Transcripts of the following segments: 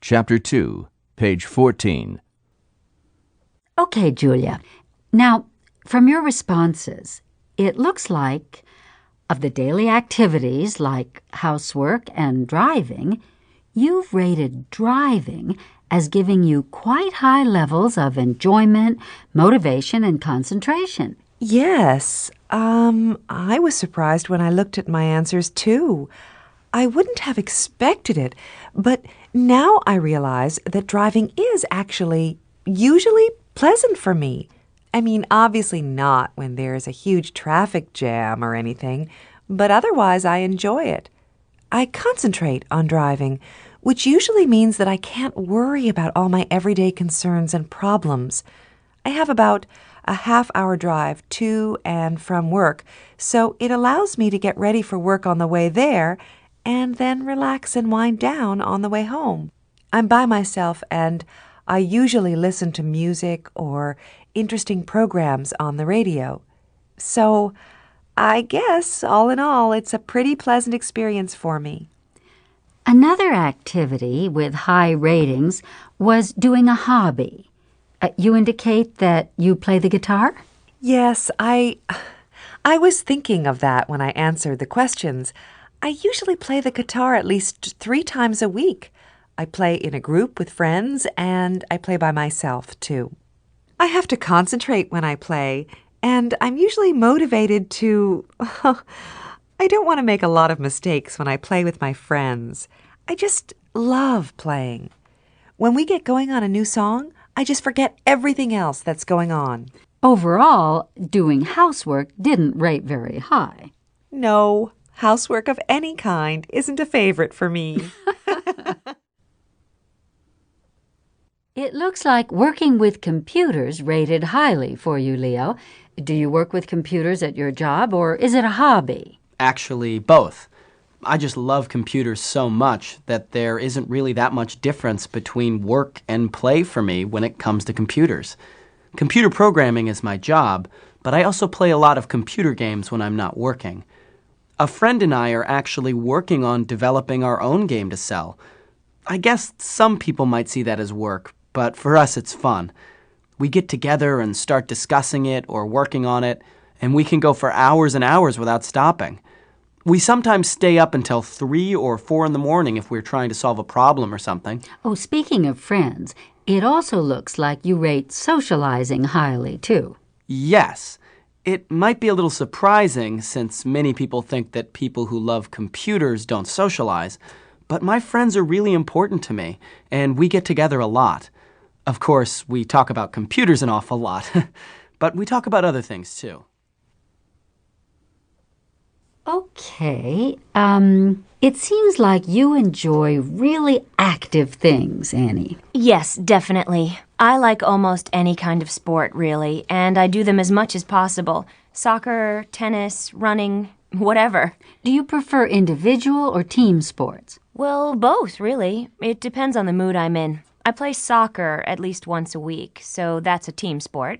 Chapter 2, page 14. Okay, Julia. Now, from your responses, it looks like of the daily activities like housework and driving, you've rated driving as giving you quite high levels of enjoyment, motivation, and concentration. Yes, I was surprised when I looked at my answers, too. I wouldn't have expected it, but now I realize that driving is actually usually pleasant for me. I mean, obviously not when there's a huge traffic jam or anything, but otherwise I enjoy it. I concentrate on driving, which usually means that I can't worry about all my everyday concerns and problems. I have about a half-hour drive to and from work, so it allows me to get ready for work on the way there and then relax and wind down on the way home. I'm by myself, and I usually listen to music or interesting programs on the radio. So I guess, all in all, it's a pretty pleasant experience for me. Another activity with high ratings was doing a hobby. You indicate that you play the guitar? Yes, I was thinking of that when I answered the questions. I usually play the guitar at least 3 times a week. I play in a group with friends, and I play by myself, too. I have to concentrate when I play, and I'm usually motivated to... I don't want to make a lot of mistakes when I play with my friends. I just love playing. When we get going on a new song, I just forget everything else that's going on. Overall, doing housework didn't rate very high. No, housework of any kind isn't a favorite for me. It looks like working with computers rated highly for you, Leo. Do you work with computers at your job, or is it a hobby? Actually, both. I just love computers so much that there isn't really that much difference between work and play for me when it comes to computers. Computer programming is my job, but I also play a lot of computer games when I'm not working. A friend and I are actually working on developing our own game to sell. I guess some people might see that as work, but for us it's fun. We get together and start discussing it or working on it, and we can go for hours and hours without stopping. We sometimes stay up until 3 or 4 in the morning if we're trying to solve a problem or something. Oh, speaking of friends, it also looks like you rate socializing highly, too. Yes. It might be a little surprising since many people think that people who love computers don't socialize, but my friends are really important to me, and we get together a lot. Of course, we talk about computers an awful lot, but we talk about other things, too. Okay, it seems like you enjoy really active things, Annie. Yes, definitely. I like almost any kind of sport, really, and I do them as much as possible. Soccer, tennis, running, whatever. Do you prefer individual or team sports? Well, both, really. It depends on the mood I'm in. I play soccer at least once a week, so that's a team sport.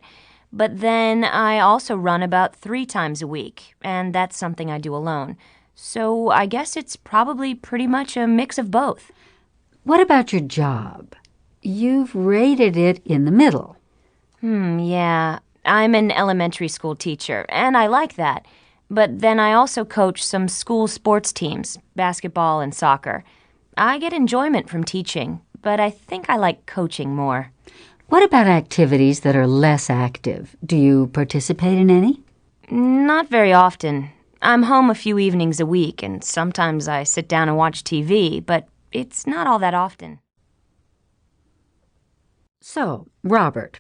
But then I also run about 3 times a week, and that's something I do alone. So I guess it's probably pretty much a mix of both. What about your job? You've rated it in the middle. Yeah. I'm an elementary school teacher, and I like that. But then I also coach some school sports teams, basketball and soccer. I get enjoyment from teaching, but I think I like coaching more. What about activities that are less active? Do you participate in any? Not very often. I'm home a few evenings a week, and sometimes I sit down and watch TV, but it's not all that often. So, Robert,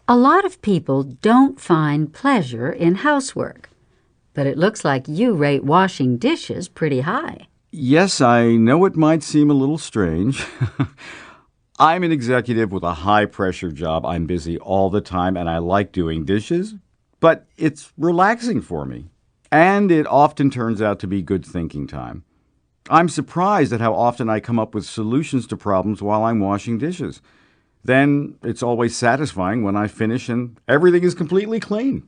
a lot of people don't find pleasure in housework, but it looks like you rate washing dishes pretty high. Yes, I know it might seem a little strange. I'm an executive with a high-pressure job. I'm busy all the time, and I like doing dishes, but it's relaxing for me, and it often turns out to be good thinking time. I'm surprised at how often I come up with solutions to problems while I'm washing dishes. Then it's always satisfying when I finish and everything is completely clean.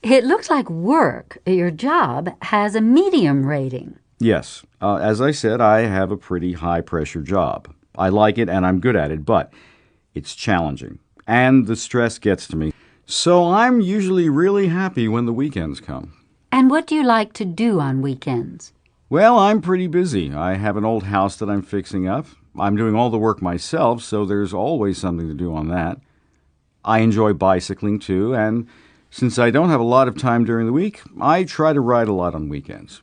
It looks like work, your job, has a medium rating. Yes, as I said, I have a pretty high-pressure job. I like it and I'm good at it, but it's challenging. And the stress gets to me. So I'm usually really happy when the weekends come. And what do you like to do on weekends? Well, I'm pretty busy. I have an old house that I'm fixing up. I'm doing all the work myself, so there's always something to do on that. I enjoy bicycling too, and since I don't have a lot of time during the week, I try to ride a lot on weekends.